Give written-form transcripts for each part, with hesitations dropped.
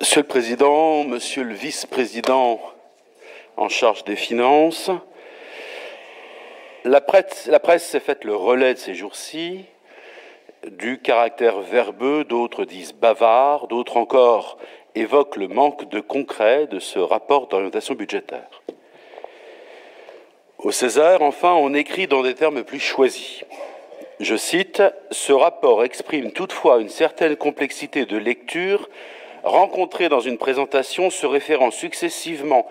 Monsieur le Président, Monsieur le Vice-président en charge des Finances, la presse s'est faite le relais de ces jours-ci du caractère verbeux, d'autres disent bavard, d'autres encore évoquent le manque de concret de ce rapport d'orientation budgétaire. Au César, enfin, on écrit dans des termes plus choisis. Je cite, « Ce rapport exprime toutefois une certaine complexité de lecture rencontrée dans une présentation se référant successivement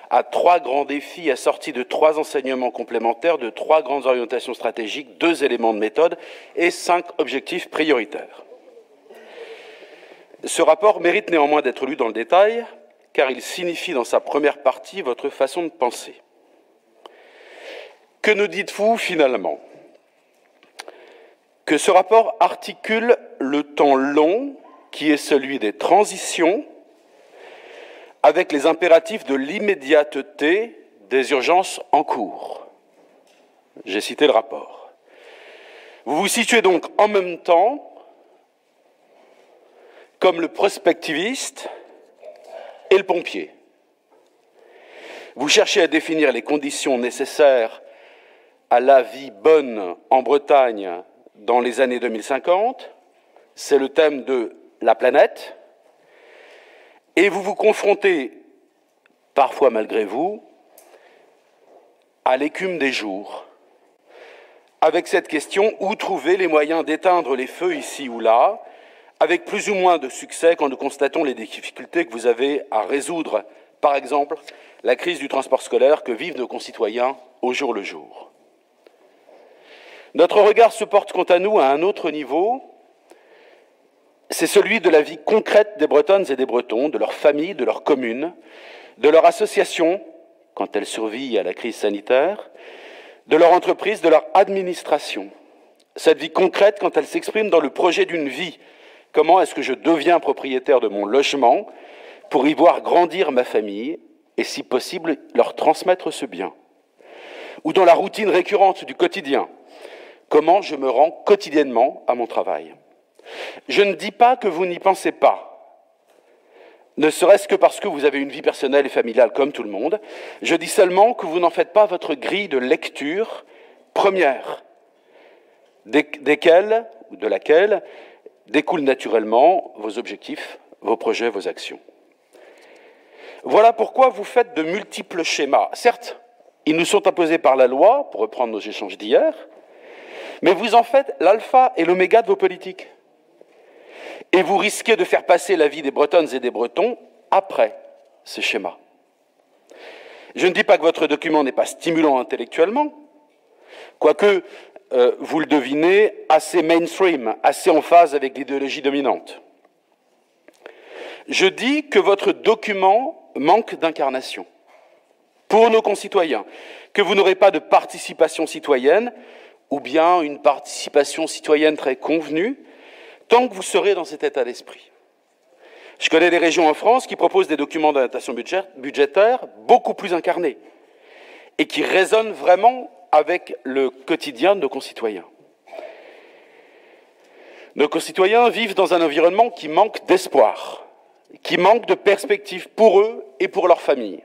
à 3 grands défis assortis de 3 enseignements complémentaires, de 3 grandes orientations stratégiques, 2 éléments de méthode et 5 objectifs prioritaires. » Ce rapport mérite néanmoins d'être lu dans le détail, car il signifie dans sa première partie votre façon de penser. Que nous dites-vous finalement ? Que ce rapport articule le temps long qui est celui des transitions avec les impératifs de l'immédiateté des urgences en cours. J'ai cité le rapport. Vous vous situez donc en même temps comme le prospectiviste et le pompier. Vous cherchez à définir les conditions nécessaires à la vie bonne en Bretagne dans les années 2050, c'est le thème de la planète, et vous vous confrontez, parfois malgré vous, à l'écume des jours, avec cette question, où trouver les moyens d'éteindre les feux ici ou là, avec plus ou moins de succès quand nous constatons les difficultés que vous avez à résoudre, par exemple, la crise du transport scolaire que vivent nos concitoyens au jour le jour. Notre regard se porte quant à nous à un autre niveau, c'est celui de la vie concrète des Bretonnes et des Bretons, de leurs familles, de leurs communes, de leur association, quand elles survivent à la crise sanitaire, de leur entreprise, de leur administration. Cette vie concrète quand elle s'exprime dans le projet d'une vie. Comment est-ce que je deviens propriétaire de mon logement pour y voir grandir ma famille et, si possible, leur transmettre ce bien ? Ou dans la routine récurrente du quotidien. Comment je me rends quotidiennement à mon travail ? Je ne dis pas que vous n'y pensez pas, ne serait-ce que parce que vous avez une vie personnelle et familiale comme tout le monde. Je dis seulement que vous n'en faites pas votre grille de lecture première, de laquelle découlent naturellement vos objectifs, vos projets, vos actions. Voilà pourquoi vous faites de multiples schémas. Certes, ils nous sont imposés par la loi, pour reprendre nos échanges d'hier, mais vous en faites l'alpha et l'oméga de vos politiques. Et vous risquez de faire passer la vie des Bretonnes et des Bretons après ces schémas. Je ne dis pas que votre document n'est pas stimulant intellectuellement, quoique vous le devinez assez mainstream, assez en phase avec l'idéologie dominante. Je dis que votre document manque d'incarnation pour nos concitoyens, que vous n'aurez pas de participation citoyenne, ou bien une participation citoyenne très convenue, tant que vous serez dans cet état d'esprit. Je connais des régions en France qui proposent des documents d'orientation budgétaire beaucoup plus incarnés et qui résonnent vraiment avec le quotidien de nos concitoyens. Nos concitoyens vivent dans un environnement qui manque d'espoir, qui manque de perspectives pour eux et pour leurs familles.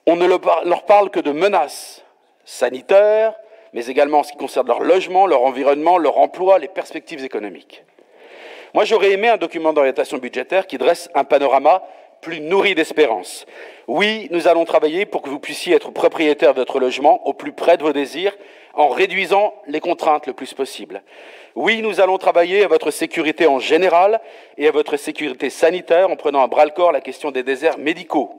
On ne leur parle que de menaces sanitaires, mais également en ce qui concerne leur logement, leur environnement, leur emploi, les perspectives économiques. Moi, j'aurais aimé un document d'orientation budgétaire qui dresse un panorama plus nourri d'espérance. Oui, nous allons travailler pour que vous puissiez être propriétaire de votre logement au plus près de vos désirs, en réduisant les contraintes le plus possible. Oui, nous allons travailler à votre sécurité en général et à votre sécurité sanitaire en prenant à bras-le-corps la question des déserts médicaux.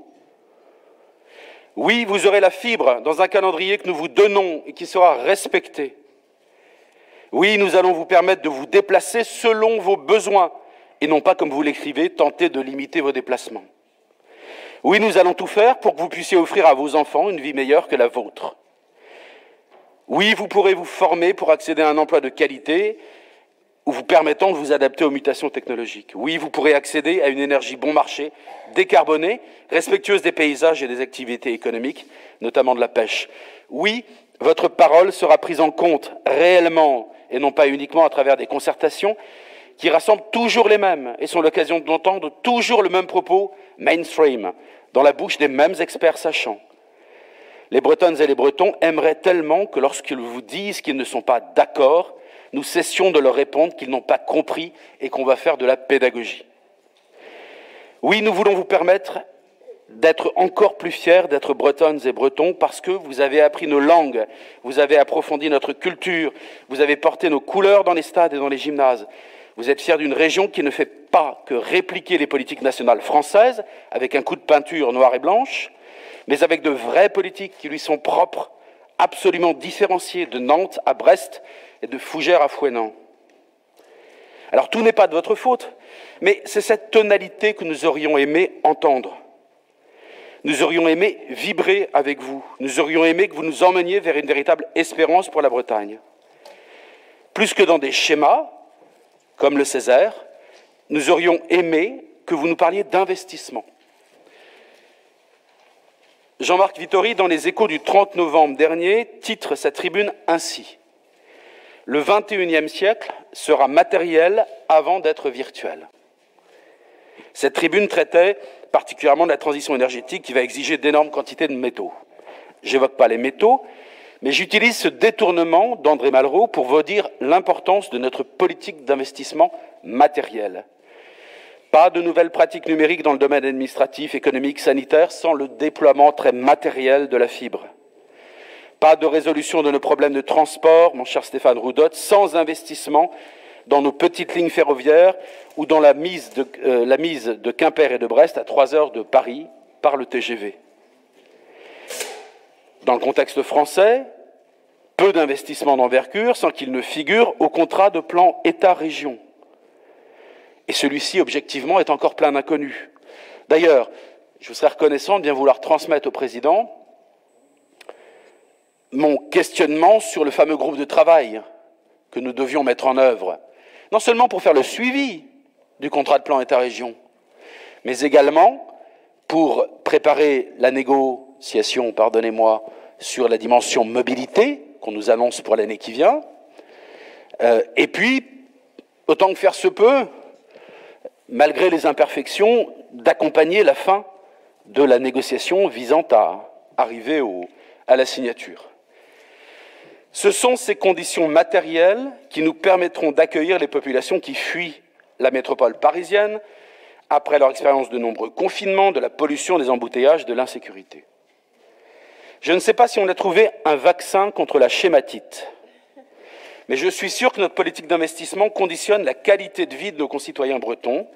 Oui, vous aurez la fibre dans un calendrier que nous vous donnons et qui sera respecté. Oui, nous allons vous permettre de vous déplacer selon vos besoins et non pas, comme vous l'écrivez, tenter de limiter vos déplacements. Oui, nous allons tout faire pour que vous puissiez offrir à vos enfants une vie meilleure que la vôtre. Oui, vous pourrez vous former pour accéder à un emploi de qualité ou vous permettant de vous adapter aux mutations technologiques. Oui, vous pourrez accéder à une énergie bon marché, décarbonée, respectueuse des paysages et des activités économiques, notamment de la pêche. Oui, votre parole sera prise en compte réellement et non pas uniquement à travers des concertations qui rassemblent toujours les mêmes et sont l'occasion d'entendre toujours le même propos mainstream, dans la bouche des mêmes experts sachants. Les Bretonnes et les Bretons aimeraient tellement que lorsqu'ils vous disent qu'ils ne sont pas d'accord, nous cessions de leur répondre qu'ils n'ont pas compris et qu'on va faire de la pédagogie. Oui, nous voulons vous permettre d'être encore plus fiers d'être Bretonnes et Bretons parce que vous avez appris nos langues, vous avez approfondi notre culture, vous avez porté nos couleurs dans les stades et dans les gymnases. Vous êtes fiers d'une région qui ne fait pas que répliquer les politiques nationales françaises avec un coup de peinture noire et blanche, mais avec de vraies politiques qui lui sont propres, absolument différenciées de Nantes à Brest et de Fougères à Fouesnant. Alors tout n'est pas de votre faute, mais c'est cette tonalité que nous aurions aimé entendre. Nous aurions aimé vibrer avec vous. Nous aurions aimé que vous nous emmeniez vers une véritable espérance pour la Bretagne. Plus que dans des schémas, comme le Césaire, nous aurions aimé que vous nous parliez d'investissement. Jean-Marc Vittori, dans les Échos du 30 novembre dernier, titre sa tribune ainsi. « Le XXIe siècle sera matériel avant d'être virtuel ». Cette tribune traitait particulièrement de la transition énergétique qui va exiger d'énormes quantités de métaux. Je n'évoque pas les métaux, mais j'utilise ce détournement d'André Malraux pour vous dire l'importance de notre politique d'investissement matériel. Pas de nouvelles pratiques numériques dans le domaine administratif, économique, sanitaire sans le déploiement très matériel de la fibre. Pas de résolution de nos problèmes de transport, mon cher Stéphane Roudotte, sans investissement dans nos petites lignes ferroviaires ou dans la mise de Quimper et de Brest à 3 heures de Paris par le TGV. Dans le contexte français, peu d'investissements d'envergure sans qu'il ne figure au contrat de plan État-région. Et celui-ci, objectivement, est encore plein d'inconnus. D'ailleurs, je vous serais reconnaissant de bien vouloir transmettre au président mon questionnement sur le fameux groupe de travail que nous devions mettre en œuvre, non seulement pour faire le suivi du contrat de plan État-région, mais également pour préparer la négociation, pardonnez-moi, sur la dimension mobilité qu'on nous annonce pour l'année qui vient, et puis, autant que faire se peut, malgré les imperfections, d'accompagner la fin de la négociation visant à arriver à la signature. Ce sont ces conditions matérielles qui nous permettront d'accueillir les populations qui fuient la métropole parisienne après leur expérience de nombreux confinements, de la pollution, des embouteillages, de l'insécurité. Je ne sais pas si on a trouvé un vaccin contre la schématite, mais je suis sûr que notre politique d'investissement conditionne la qualité de vie de nos concitoyens bretons,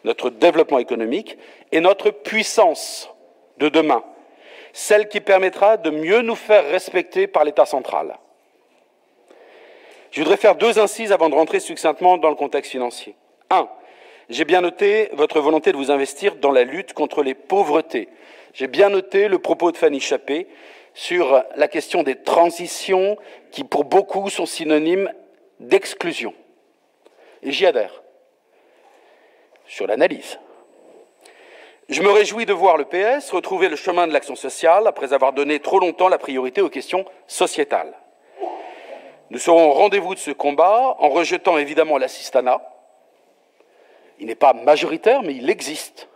notre développement économique et notre puissance de demain, celle qui permettra de mieux nous faire respecter par l'État central. Je voudrais faire 2 incises avant de rentrer succinctement dans le contexte financier. 1. J'ai bien noté votre volonté de vous investir dans la lutte contre les pauvretés. J'ai bien noté le propos de Fanny Chappé sur la question des transitions qui, pour beaucoup, sont synonymes d'exclusion. Et j'y adhère. Sur l'analyse. Je me réjouis de voir le PS retrouver le chemin de l'action sociale après avoir donné trop longtemps la priorité aux questions sociétales. Nous serons au rendez-vous de ce combat en rejetant évidemment l'assistanat. Il n'est pas majoritaire, mais il existe.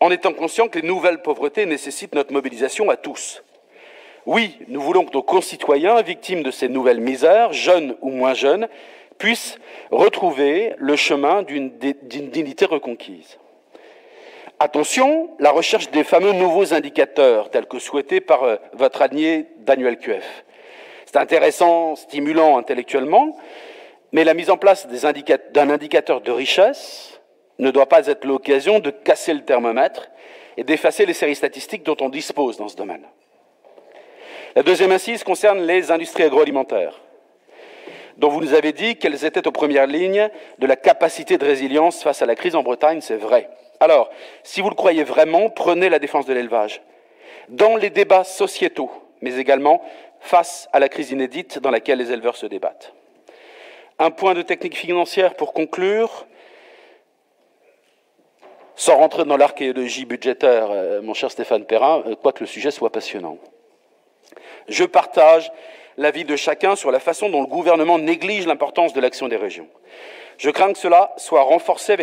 En étant conscient que les nouvelles pauvretés nécessitent notre mobilisation à tous. Oui, nous voulons que nos concitoyens, victimes de ces nouvelles misères, jeunes ou moins jeunes, puissent retrouver le chemin d'une dignité reconquise. Attention, la recherche des fameux nouveaux indicateurs, tels que souhaités par votre allié Daniel Cueff. C'est intéressant, stimulant intellectuellement, mais la mise en place d'un indicateur de richesse ne doit pas être l'occasion de casser le thermomètre et d'effacer les séries statistiques dont on dispose dans ce domaine. La deuxième incise concerne les industries agroalimentaires, dont vous nous avez dit qu'elles étaient aux premières lignes de la capacité de résilience face à la crise en Bretagne, c'est vrai. Alors, si vous le croyez vraiment, prenez la défense de l'élevage. Dans les débats sociétaux, mais également face à la crise inédite dans laquelle les éleveurs se débattent. Un point de technique financière pour conclure. Sans rentrer dans l'archéologie budgétaire, mon cher Stéphane Perrin, quoique le sujet soit passionnant. Je partage l'avis de chacun sur la façon dont le gouvernement néglige l'importance de l'action des régions. Je crains que cela soit renforcé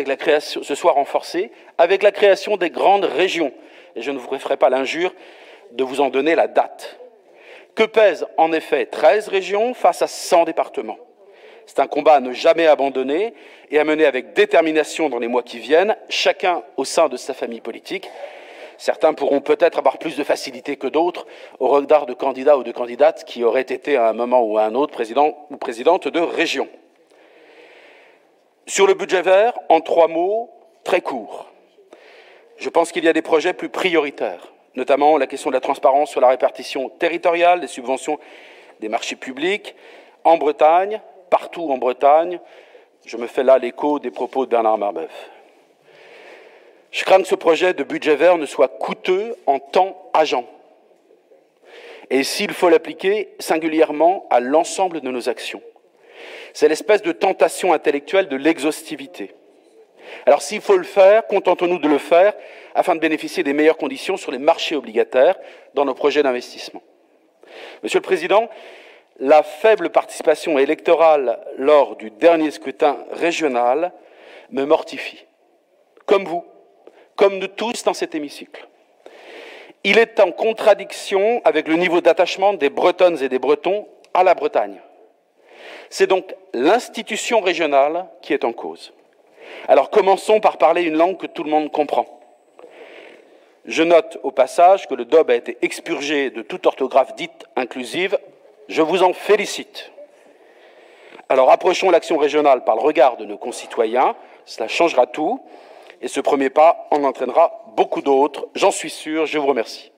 avec la création des grandes régions, et je ne vous ferai pas l'injure de vous en donner la date. Que pèsent en effet 13 régions face à 100 départements? C'est un combat à ne jamais abandonner et à mener avec détermination dans les mois qui viennent, chacun au sein de sa famille politique. Certains pourront peut-être avoir plus de facilité que d'autres au regard de candidats ou de candidates qui auraient été à un moment ou à un autre président ou présidente de région. Sur le budget vert, en 3 mots, très courts. Je pense qu'il y a des projets plus prioritaires, notamment la question de la transparence sur la répartition territoriale des subventions des marchés publics en Bretagne, partout en Bretagne. Je me fais là l'écho des propos de Bernard Marbeuf. Je crains que ce projet de budget vert ne soit coûteux en temps agent. Et s'il faut l'appliquer singulièrement à l'ensemble de nos actions. C'est l'espèce de tentation intellectuelle de l'exhaustivité. Alors s'il faut le faire, contentons-nous de le faire afin de bénéficier des meilleures conditions sur les marchés obligataires dans nos projets d'investissement. Monsieur le Président, la faible participation électorale lors du dernier scrutin régional me mortifie, comme vous, comme nous tous dans cet hémicycle. Il est en contradiction avec le niveau d'attachement des Bretonnes et des Bretons à la Bretagne. C'est donc l'institution régionale qui est en cause. Alors commençons par parler une langue que tout le monde comprend. Je note au passage que le DOB a été expurgé de toute orthographe dite inclusive. Je vous en félicite. Alors approchons l'action régionale par le regard de nos concitoyens, cela changera tout, et ce premier pas en entraînera beaucoup d'autres, j'en suis sûr, je vous remercie.